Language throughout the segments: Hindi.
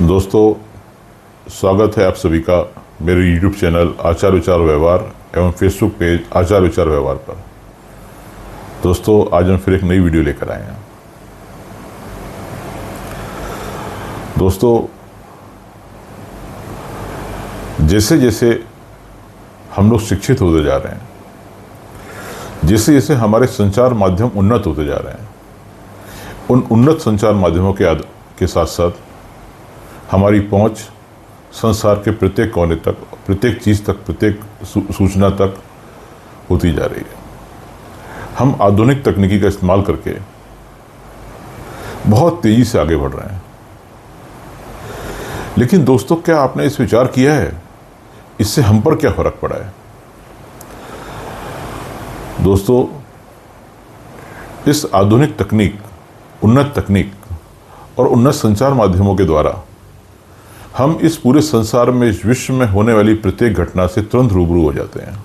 दोस्तों, स्वागत है आप सभी का मेरे YouTube चैनल आचार विचार व्यवहार एवं फेसबुक पेज आचार विचार व्यवहार पर। दोस्तों, आज हम फिर एक नई वीडियो लेकर आए हैं। दोस्तों, जैसे जैसे हम लोग शिक्षित होते जा रहे हैं, जैसे जैसे हमारे संचार माध्यम उन्नत होते जा रहे हैं, उन उन्नत संचार माध्यमों के साथ साथ हमारी पहुंच संसार के प्रत्येक कोने तक, प्रत्येक चीज़ तक, प्रत्येक सूचना तक होती जा रही है। हम आधुनिक तकनीकी का इस्तेमाल करके बहुत तेज़ी से आगे बढ़ रहे हैं। लेकिन दोस्तों, क्या आपने इस विचार किया है इससे हम पर क्या फर्क पड़ा है? दोस्तों, इस आधुनिक तकनीक, उन्नत तकनीक और उन्नत संचार माध्यमों के द्वारा हम इस पूरे संसार में, इस विश्व में होने वाली प्रत्येक घटना से तुरंत रूबरू हो जाते हैं।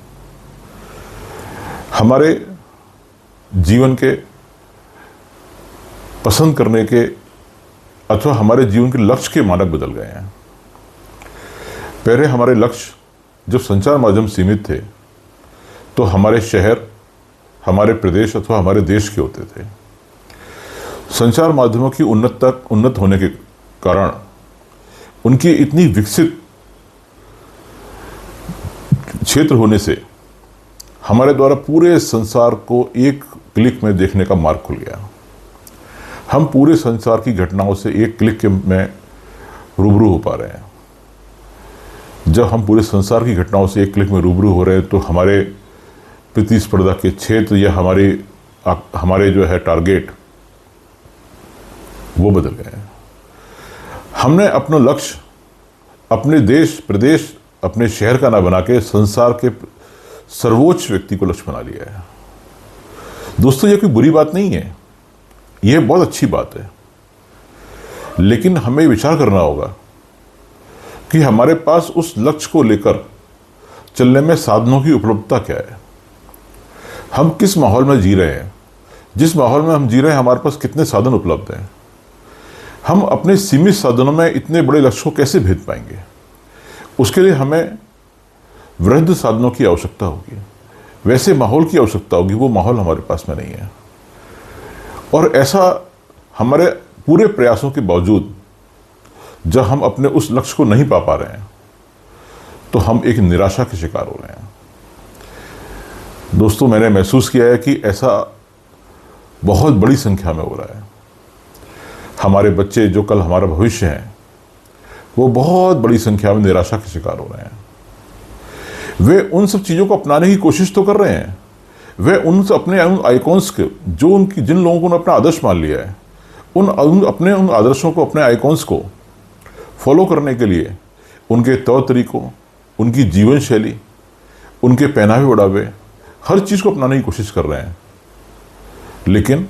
हमारे जीवन के पसंद करने के अथवा हमारे जीवन के लक्ष्य के मानक बदल गए हैं। पहले हमारे लक्ष्य जब संचार माध्यम सीमित थे तो हमारे शहर, हमारे प्रदेश अथवा हमारे देश के होते थे। संचार माध्यमों की उन्नत होने के कारण, उनकी इतनी विकसित क्षेत्र होने से हमारे द्वारा पूरे संसार को एक क्लिक में देखने का मार्ग खुल गया। हम पूरे संसार की घटनाओं से एक क्लिक में रूबरू हो पा रहे हैं। जब हम पूरे संसार की घटनाओं से एक क्लिक में रूबरू हो रहे हैं तो हमारे प्रतिस्पर्धा के क्षेत्र या हमारे जो है टारगेट, वो बदल गए हैं। हमने अपना लक्ष्य अपने देश, प्रदेश, अपने शहर का ना बना के संसार के सर्वोच्च व्यक्ति को लक्ष्य बना लिया है। दोस्तों, ये कोई बुरी बात नहीं है, यह बहुत अच्छी बात है। लेकिन हमें विचार करना होगा कि हमारे पास उस लक्ष्य को लेकर चलने में साधनों की उपलब्धता क्या है। हम किस माहौल में जी रहे हैं, जिस माहौल में हम जी रहे हैं हमारे पास कितने साधन उपलब्ध हैं। हम अपने सीमित साधनों में इतने बड़े लक्ष्य को कैसे भेद पाएंगे? उसके लिए हमें वृहद साधनों की आवश्यकता होगी, वैसे माहौल की आवश्यकता होगी। वो माहौल हमारे पास में नहीं है। और ऐसा हमारे पूरे प्रयासों के बावजूद जब हम अपने उस लक्ष्य को नहीं पा रहे हैं तो हम एक निराशा के शिकार हो रहे हैं। दोस्तों, मैंने महसूस किया है कि ऐसा बहुत बड़ी संख्या में हो रहा है। हमारे बच्चे जो कल हमारा भविष्य हैं, वो बहुत बड़ी संख्या में निराशा के शिकार हो रहे हैं। वे उन सब चीज़ों को अपनाने की कोशिश तो कर रहे हैं। वे उन आइकॉन्स के, जो जिन लोगों को उन्होंने अपना आदर्श मान लिया है, उन आदर्शों को, अपने आइकॉन्स को फॉलो करने के लिए उनके तौर तरीकों, उनकी जीवन शैली, उनके पहनावे ओढ़ावे, हर चीज़ को अपनाने की कोशिश कर रहे हैं। लेकिन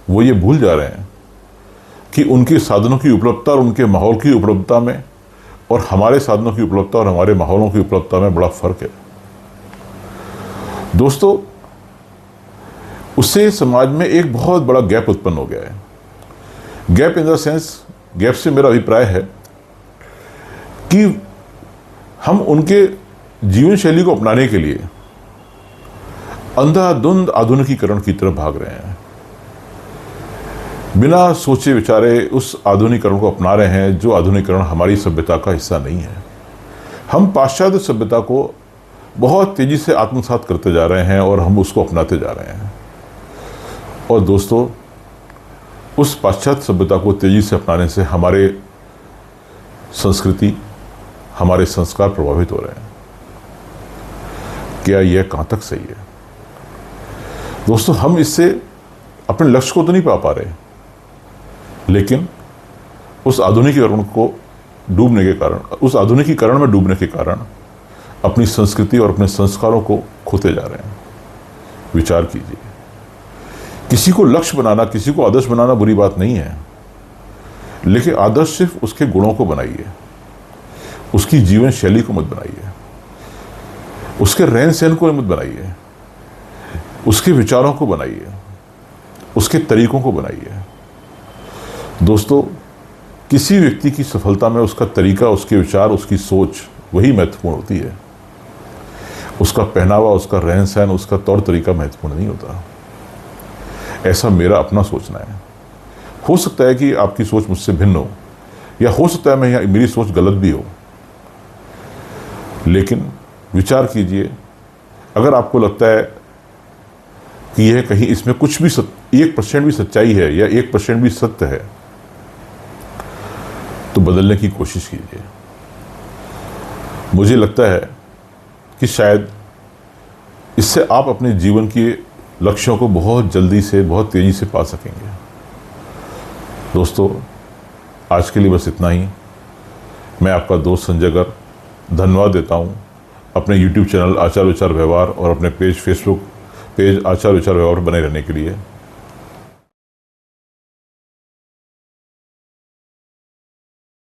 वो ये भूल जा रहे हैं कि उनके साधनों की उपलब्धता और उनके माहौल की उपलब्धता में और हमारे साधनों की उपलब्धता और हमारे माहौलों की उपलब्धता में बड़ा फर्क है। दोस्तों, उससे समाज में एक बहुत बड़ा गैप उत्पन्न हो गया है। Gap in the sense, gap से मेरा अभिप्राय है कि हम उनके जीवन शैली को अपनाने के लिए अंधाधुंध आधुनिकीकरण की तरफ भाग रहे हैं। बिना सोचे विचारे उस आधुनिकीकरण को अपना रहे हैं जो आधुनिकीकरण हमारी सभ्यता का हिस्सा नहीं है। हम पाश्चात्य सभ्यता को बहुत तेजी से आत्मसात करते जा रहे हैं और हम उसको अपनाते जा रहे हैं। और दोस्तों, उस पाश्चात्य सभ्यता को तेजी से अपनाने से हमारे संस्कृति, हमारे संस्कार प्रभावित हो रहे हैं। क्या यह कहाँ तक सही है? दोस्तों, हम इससे अपने लक्ष्य को तो नहीं पा रहे, लेकिन उस आधुनिकीकरण को डूबने के कारण, उस आधुनिकीकरण में डूबने के कारण अपनी संस्कृति और अपने संस्कारों को खोते जा रहे हैं। विचार कीजिए। किसी को लक्ष्य बनाना, किसी को आदर्श बनाना बुरी बात नहीं है, लेकिन आदर्श सिर्फ उसके गुणों को बनाइए, उसकी जीवन शैली को मत बनाइए, उसके रहन सहन को मत बनाइए, उसके विचारों को बनाइए, उसके तरीकों को बनाइए। दोस्तों, किसी व्यक्ति की सफलता में उसका तरीका, उसके विचार, उसकी सोच वही महत्वपूर्ण होती है। उसका पहनावा, उसका रहन सहन, उसका तौर तरीका महत्वपूर्ण नहीं होता। ऐसा मेरा अपना सोचना है। हो सकता है कि आपकी सोच मुझसे भिन्न हो, या हो सकता है मेरी सोच गलत भी हो, लेकिन विचार कीजिए, अगर आपको लगता है कि यह कहीं इसमें कुछ भी 1% भी सच्चाई है या 1% भी सत्य है, तो बदलने की कोशिश कीजिए। मुझे लगता है कि शायद इससे आप अपने जीवन के लक्ष्यों को बहुत जल्दी से, बहुत तेजी से पा सकेंगे। दोस्तों, आज के लिए बस इतना ही। मैं आपका दोस्त संजय गर्ग धन्यवाद देता हूं अपने YouTube चैनल आचार विचार व्यवहार और अपने फेसबुक पेज आचार विचार व्यवहार बने रहने के लिए।